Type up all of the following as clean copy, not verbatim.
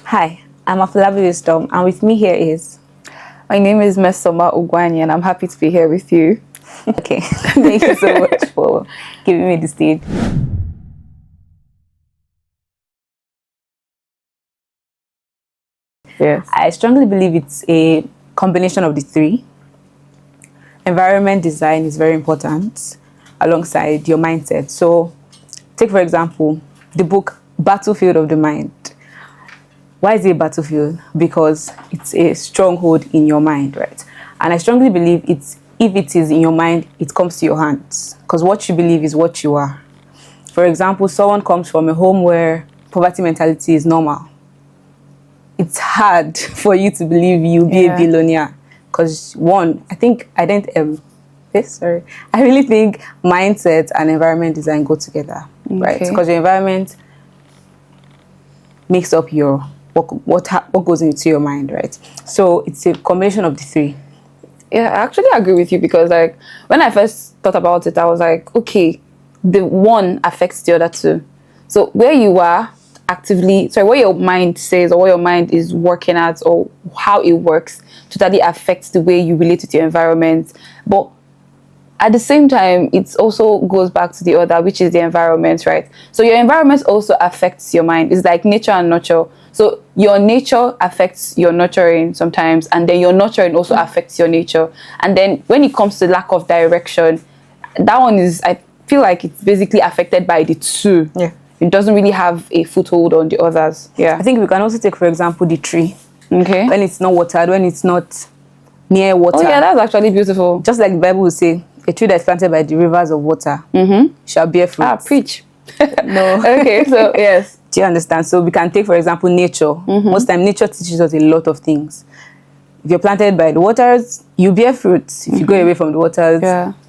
Hi, I'm Afolabi Wisdom, and with me here is... My name is Mesoma Ugwani, and I'm happy to be here with you. Okay, thank you so much for giving me the stage. Yes. I strongly believe it's a combination of the three. Environment design is very important alongside your mindset. So, take for example, the book Battlefield of the Mind. Why is it a battlefield? Because it's a stronghold in your mind, right? And I strongly believe if it is in your mind, it comes to your hands. Because what you believe is what you are. For example, someone comes from a home where poverty mentality is normal. It's hard for you to believe you'll be a billionaire. Because one, I really think mindset and environment design go together, right? Because your environment makes up your what goes into your mind, right? So it's a combination of the three. Yeah, I actually agree with you because like when I first thought about it, I was like, okay, the one affects the other two. So where you are what your mind says or what your mind is working at or how it works totally affects the way you relate to your environment. But at the same time, it also goes back to the other, which is the environment, right? So your environment also affects your mind. It's like nature and nurture. So your nature affects your nurturing sometimes, and then your nurturing also affects your nature. And then when it comes to lack of direction, that one is, I feel like it's basically affected by the two. Yeah. It doesn't really have a foothold on the others. Yeah. I think we can also take, for example, the tree. Okay. When it's not watered, when it's not near water. Oh yeah, that's actually beautiful. Just like the Bible will say, a tree that's planted by the rivers of water shall bear fruit. Ah, preach. No. Okay, so yes. Do you understand? So we can take, for example, nature. Most time, nature teaches us a lot of things. If you're planted by the waters, you bear fruit. If you go away from the waters,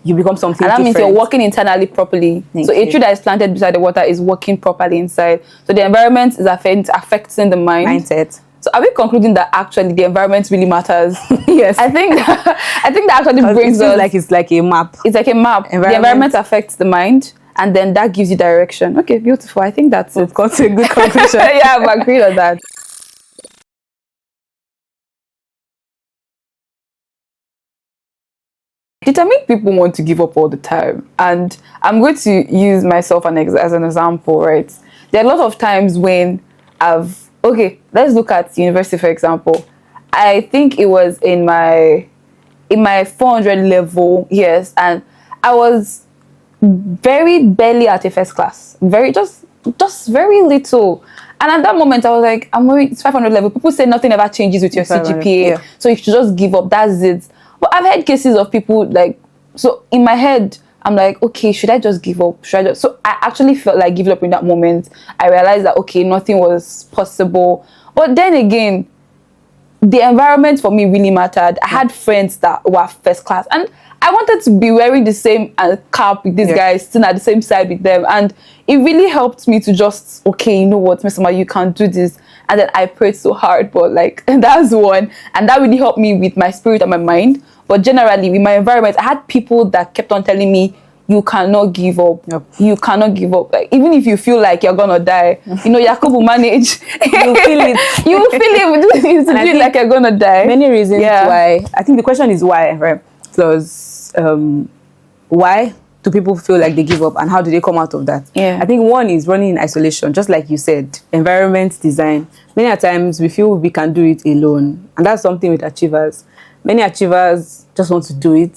you become something different. And that means you're working internally properly. A tree that is planted beside the water is working properly inside. So the environment is affecting the mindset. So are we concluding that actually the environment really matters? Yes. I think that actually brings us like it's like a map. It's like a map. The environment affects the mind, and then that gives you direction. Okay, beautiful. I think that's We've got to a good conclusion. Yeah, I've agreed on that. Determined people want to give up all the time, and I'm going to use myself as an example, right? There are a lot of times when let's look at university, for example. I think it was in my 400 level, yes, and I was very barely at a first class, just very little. And at that moment, I was like, I'm worried, it's 500 level. People say nothing ever changes with your CGPA, so you should just give up. That's it. But I've had cases of people so in my head, I'm like, okay, should I just give up? So I actually felt like giving up in that moment. I realized that, okay, nothing was possible. But then again, the environment for me really mattered. I had friends that were first class, and I wanted to be wearing the same cap with these guys, sitting at the same side with them. And it really helped me to just, okay, you know what, Miss Ma, you can do this. And then I prayed so hard, but that's one. And that really helped me with my spirit and my mind. But generally, with my environment, I had people that kept on telling me, you cannot give up. Yep. You cannot give up. Like, even if you feel like you're gonna die, you know, Jacob will manage. You feel it. You feel it. You feel like you're gonna die. Many reasons why. I think the question is why, right? Plus, why do people feel like they give up, and how do they come out of that? Yeah. I think one is running in isolation, just like you said, environment design. Many times we feel we can do it alone, and that's something with achievers. Many achievers just want to do it,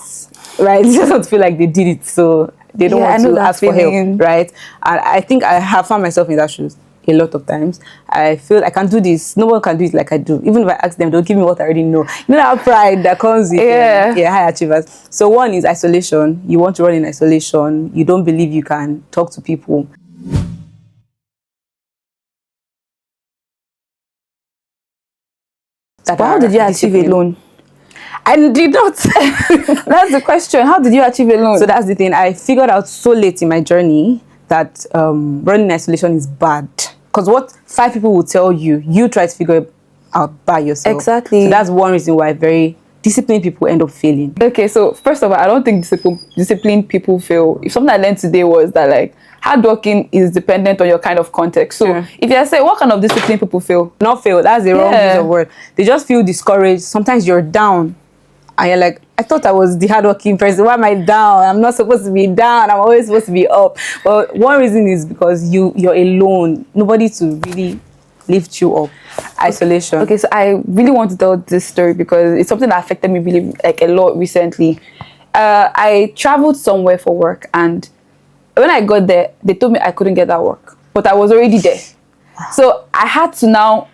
right? They just want to feel like they did it, so they don't want to ask for help, right? And I think I have found myself in that shoes a lot of times. I feel I can do this. No one can do it like I do. Even if I ask them, they'll give me what I already know. You know that pride that comes with high achievers. So one is isolation. You want to run in isolation. You don't believe you can talk to people. But how did you achieve alone? I did not. That's the question. How did you achieve alone? So that's the thing. I figured out so late in my journey that running in isolation is bad. Because what 5 people will tell you, you try to figure it out by yourself. Exactly. So that's one reason why very disciplined people end up failing. Okay, so first of all, I don't think disciplined people fail. If something I learned today was that like hard working is dependent on your kind of context. So if you say what kind of disciplined people fail? Not fail, that's the wrong use of word. They just feel discouraged. Sometimes you're down and you're like, I thought I was the hardworking person. Why am I down? I'm not supposed to be down. I'm always supposed to be up. But one reason is because you're alone. Nobody to really lift you up. Isolation. Okay, so I really want to tell this story because it's something that affected me really like a lot recently. I traveled somewhere for work, and when I got there, they told me I couldn't get that work, but I was already there. So I had to now.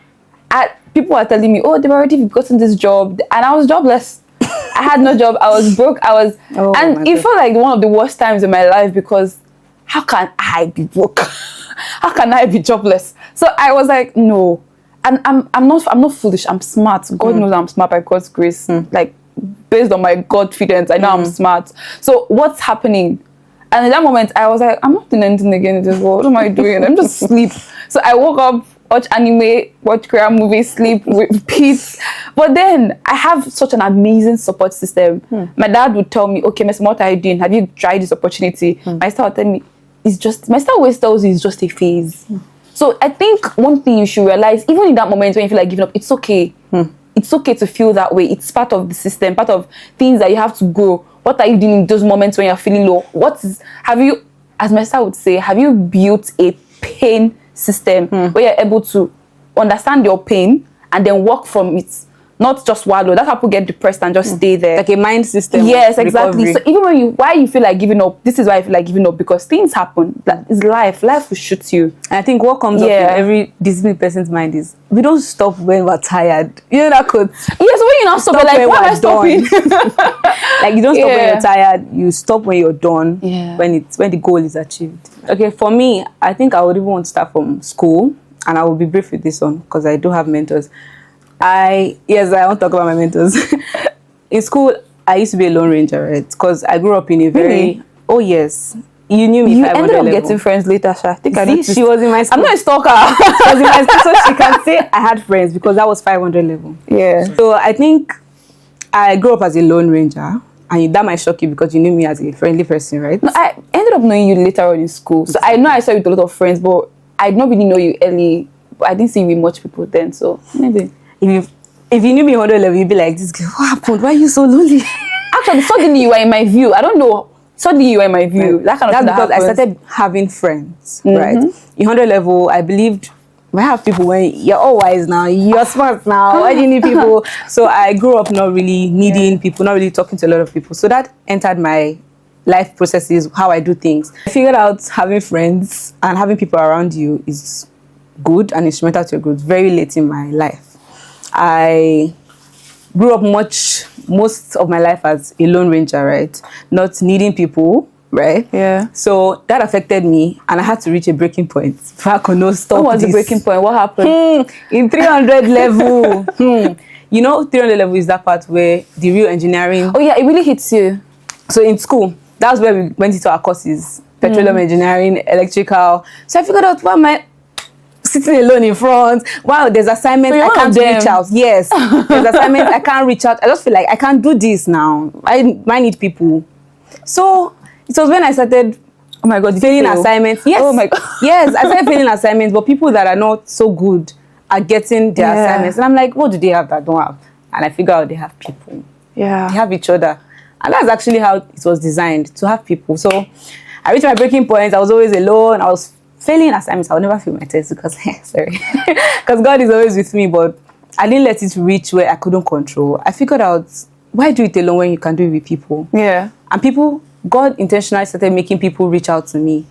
People were telling me, "Oh, they've already gotten this job," and I was jobless. I had no job. I was broke. And it felt like one of the worst times in my life because how can I be broke? How can I be jobless? So I was like, no. And I'm not foolish. I'm smart. God knows I'm smart by God's grace. Like based on my Godfidence, I know I'm smart. So what's happening? And in that moment, I was like, I'm not doing anything again in this world. What am I doing? I'm just sleep. So I woke up, watch anime, watch Korean movies, sleep, repeat. But then I have such an amazing support system. My dad would tell me, okay, Miss, what are you doing? Have you tried this opportunity? My sister would tell me, my sister always tells you it's just a phase. So I think one thing you should realize, even in that moment when you feel like giving up, it's okay. It's okay to feel that way. It's part of the system, part of things that you have to grow. What are you doing in those moments when you're feeling low? As my sister would say, have you built a pain system where you're able to understand your pain and then work from it? Not just wallow. That's how people get depressed and just stay there. Like a mind system. Yes, exactly. Recovery. So even why you feel like giving up, this is why I feel like giving up, because things happen. That is life. Life will shoot you. And I think what comes up in every disciplined person's mind is, we don't stop when we're tired. You know that quote? Yes, when you're not stopping, like, why am I stopping? Like, you don't stop when you're tired. You stop when you're done. Yeah. When the goal is achieved. Okay, for me, I think I would even want to start from school. And I will be brief with this one because I do have mentors. I want to talk about my mentors. In school, I used to be a lone ranger, right? Because I grew up in a very oh yes, you knew me. You ended up getting friends later, Sha. I think I noticed. She was in my school. I'm not a stalker. She was in my school, so she can say I had friends because that was 500 level. Yeah. So I think I grew up as a lone ranger, and that might shock you because you knew me as a friendly person, right? No, I ended up knowing you later on in school. So I know I saw you with a lot of friends, but I did not really know you early. But I didn't see you with much people then, so maybe. If you knew me 100 level, you'd be like, this girl, what happened? Why are you so lonely? Actually, suddenly you were in my view. I don't know. Suddenly you were in my view. Right. That kind of That's because I started having friends, right? In 100 level, I believed I have people when you're all wise now, you're smart now, why do you need people? So I grew up not really needing people, not really talking to a lot of people. So that entered my life processes, how I do things. I figured out having friends and having people around you is good and instrumental to your growth very late in my life. I grew up most of my life as a lone ranger, right? Not needing people, right? Yeah. So that affected me, and I had to reach a breaking point. If I could not stop What was the breaking point? What happened? In 300 level. You know, 300 level is that part where the real engineering. Oh yeah, it really hits you. So in school, that's where we went into our courses: petroleum engineering, electrical. So I figured out, why am I sitting alone in front? Wow, there's assignments I can't reach out. Yes, there's assignments I can't reach out. I just feel like I can't do this now. I need people. So it was when I started, oh my God, failing assignments. Yes. Oh my God. Yes, I started failing assignments, but people that are not so good are getting their assignments. And I'm like, what do they have that I don't have? And I figure out they have people. Yeah. They have each other. And that's actually how it was designed, to have people. So I reached my breaking point. I was always alone. I was failing assignments. I'll never fail my test because, sorry, because God is always with me. But I didn't let it reach where I couldn't control. I figured out, why do it alone when you can do it with people? Yeah. And people, God intentionally started making people reach out to me,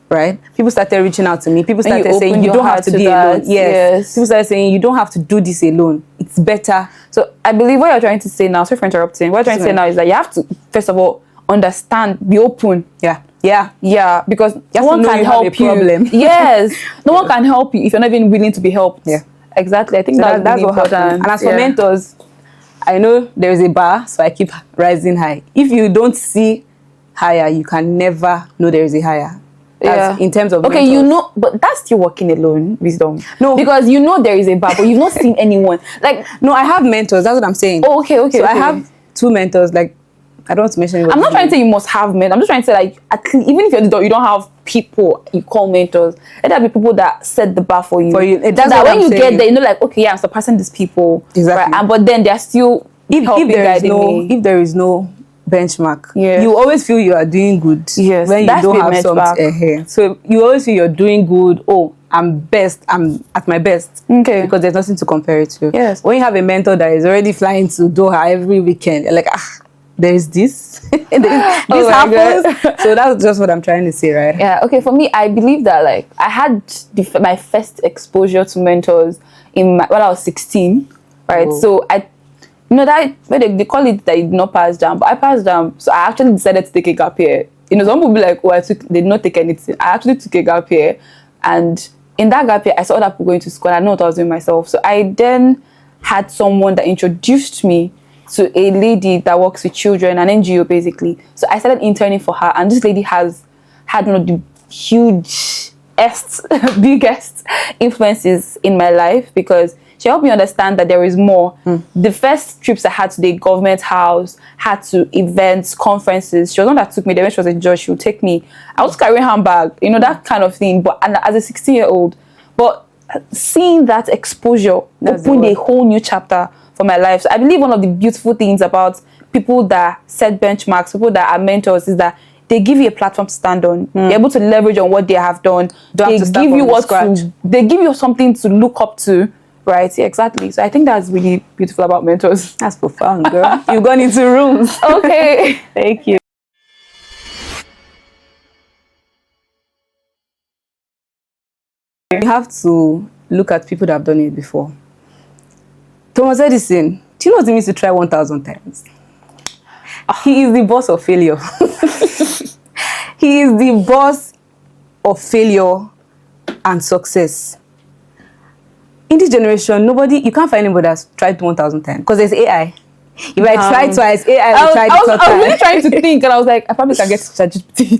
right? People started reaching out to me. People started saying, you don't have to be alone. Yes. People started saying, you don't have to do this alone. It's better. So I believe what you're trying to say now, sorry for interrupting, what you're trying to say now is that you have to, first of all, understand, be open. Yeah, because no one can help you. Yes, no one can help you if you're not even willing to be helped. Yeah, exactly. I think so that's what really important. Happened. And as for mentors, I know there is a bar, so I keep rising high. If you don't see higher, you can never know there is a higher. That's in terms of okay, mentors. you know, but that's still working alone, wisdom. No. Because you know there is a bar, but you've not seen anyone. Like, No, I have mentors. That's what I'm saying. oh, okay. So I okay. have 2 mentors. Like, I don't want to mention. I'm not trying to say you must have men. I'm just trying to say, like, at least, even if you don't have people you call mentors, let there be people that set the bar for you. For you. That's so that what when I'm you saying. get there, you know, like, okay, yeah, I'm surpassing these people. Exactly. Right? And but then they're still helping guiding me. If there is no benchmark, Yeah. you always feel you are doing good. Yes, when you that's don't the have benchmark. something ahead. So you always feel you're doing good. Oh, I'm best. I'm at my best. Okay. Because there's nothing to compare it to. Yes. When you have a mentor that is already flying to Doha every weekend, you're like, there is this. this my happens. So that's just what I'm trying to say, right? Yeah, okay, for me, I believe that, like, I had my first exposure to mentors when I was 16, right? Oh. So that when they call it that you did not pass jam, but I passed jam, so I actually decided to take a gap year. You know, some people be like, oh, they did not take anything. I actually took a gap year, and in that gap year, I saw other people going to school, and I know what I was doing myself. So I then had someone that introduced me to a lady that works with children, an NGO basically. So I started interning for her, and this lady had one of the biggest influences in my life, because she helped me understand that there is more. The first trips I had to the government house, had to events, conferences. She was the one that took me there when she was a judge. She would take me. I was carrying her bag, you know, that kind of thing. But and as a 16-year-old, but seeing that exposure opened a whole new chapter for my life. So I believe one of the beautiful things about people that set benchmarks, people that are mentors, is that they give you a platform to stand on. You're able to leverage on what they have done. They give you they give you something to look up to. Right, yeah, exactly. So I think that's really beautiful about mentors. That's profound, girl. You've gone into rooms. Okay. Thank you. You have to look at people that have done it before. Thomas Edison, do you know what it means to try 1,000 times? He is the boss of failure. He is the boss of failure and success. In this generation, you can't find anybody that's tried 1,000 times, because there's AI. If I try twice, AI will try the third time. I was really trying to think, and I was like, I probably can get ChatGPT.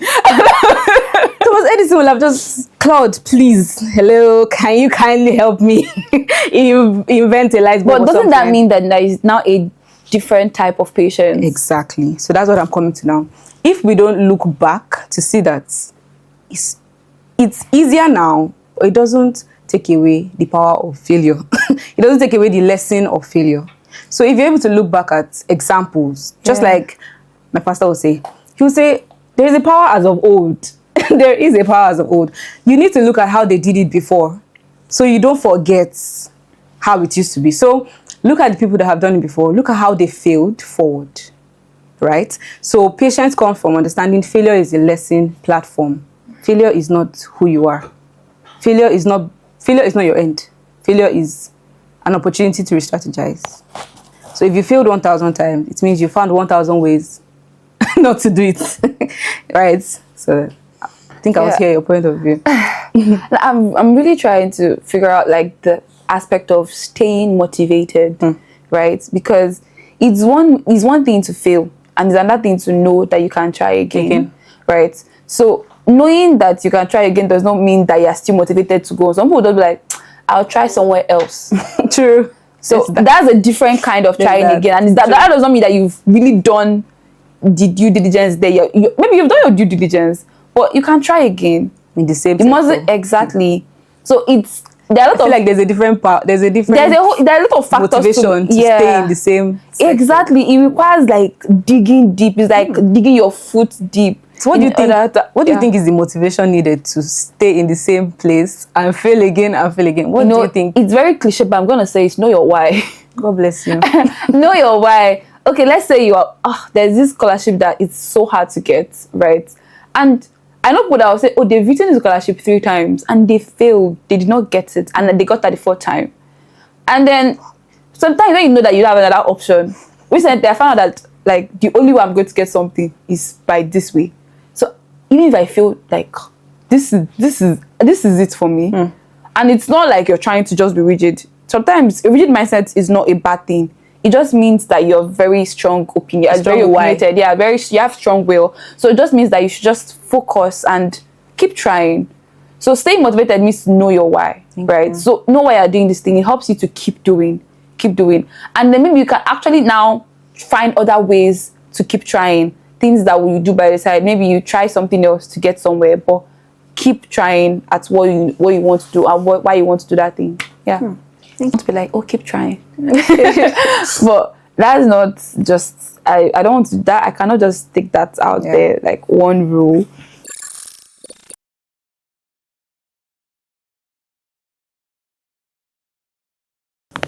Thomas Edison will have just, Claude, please, hello, can you kindly help me invent a light bulb? But doesn't that mean that there is now a different type of patience? Exactly. So that's what I'm coming to now. If we don't look back to see that it's easier now, but it doesn't take away the power of failure. It doesn't take away the lesson of failure. So if you're able to look back at examples, just like my pastor will say, he will say, there is a power as of old. There is a power as of old. You need to look at how they did it before, so you don't forget how it used to be. So look at the people that have done it before. Look at how they failed forward, right? So patience comes from understanding failure is a lesson platform. Failure is not who you are. Failure is not your end. Failure is an opportunity to re-strategize. So if you failed 1,000 times, it means you found 1,000 ways not to do it. Right? So I think I was hear your point of view. I'm really trying to figure out, like, the aspect of staying motivated, right? Because it's one thing to fail, and it's another thing to know that you can try again. Right? So knowing that you can try again does not mean that you're still motivated to go. Some people don't be like, I'll try somewhere else. True. So that's a different kind of trying again. And that does not mean that you've really done the due diligence there. Maybe you've done your due diligence, but you can try again. In the same It mustn't exactly. So there are a lot of, like there's a lot of factors motivation to stay in the same sector. Exactly. It requires, like, digging deep. It's like digging your foot deep. So what do you think? What do you think is the motivation needed to stay in the same place and fail again and fail again? What do you think? It's very cliche, but I'm gonna say it's know your why. God bless you. Know your why. Okay, let's say you are. There's this scholarship that it's so hard to get, right? And I know people that will say, oh, they've written the scholarship 3 times and they failed. They did not get it, and then they got that the 4th time. And then sometimes when you know that you don't have another option, recently I found out that, like, the only way I'm going to get something is by this way. So even if I feel like this is it for me, and it's not like you're trying to just be rigid. Sometimes a rigid mindset is not a bad thing. It just means that you're very strong opinion, very opinionated. Yeah, you have strong will. So it just means that you should just focus and keep trying. So staying motivated means to know your why, right? So know why you're doing this thing. It helps you to keep doing. And then maybe you can actually now find other ways to keep trying. Things that you do by the side. Maybe you try something else to get somewhere, but keep trying at what you want to do and why you want to do that thing. Yeah. Don't be like, oh, keep trying. But that's not just, I don't want to do that. I cannot just stick that out there, like one rule.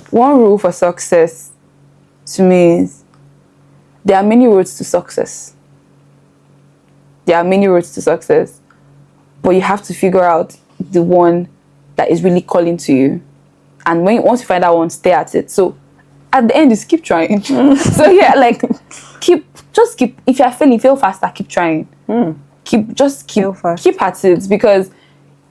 One rule for success to me is there are many roads to success. There are many roads to success, but you have to figure out the one that is really calling to you. And once you find that one, stay at it. So at the end is keep trying. So yeah, like keep. If you're failing, fail faster. Keep trying. Keep at it, because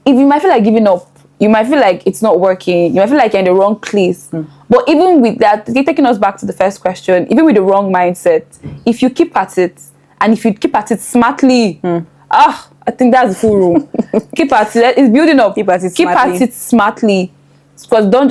if you might feel like giving up, you might feel like it's not working. You might feel like you're in the wrong place. But even with that, taking us back to the first question, even with the wrong mindset, if you keep at it, and if you keep at it smartly, I think that's the full rule. Keep at it. It's building up. Keep at it smartly. Because don't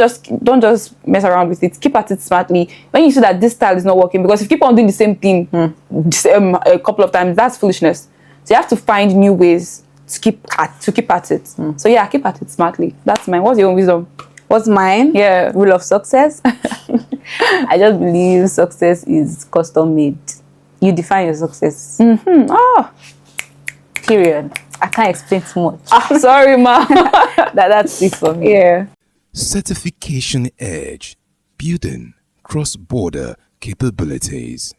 just mess around with it. Keep at it smartly. When you see that this style is not working, because if you keep on doing the same thing a couple of times, that's foolishness. So you have to find new ways to keep at it. So yeah, keep at it smartly. That's mine. What's your own wisdom? What's mine? Yeah. Rule of success. I just believe success is custom made. You define your success. Period. I can't explain too much. Sorry, ma. That's it for me. Yeah. Certification Edge, building cross-border capabilities.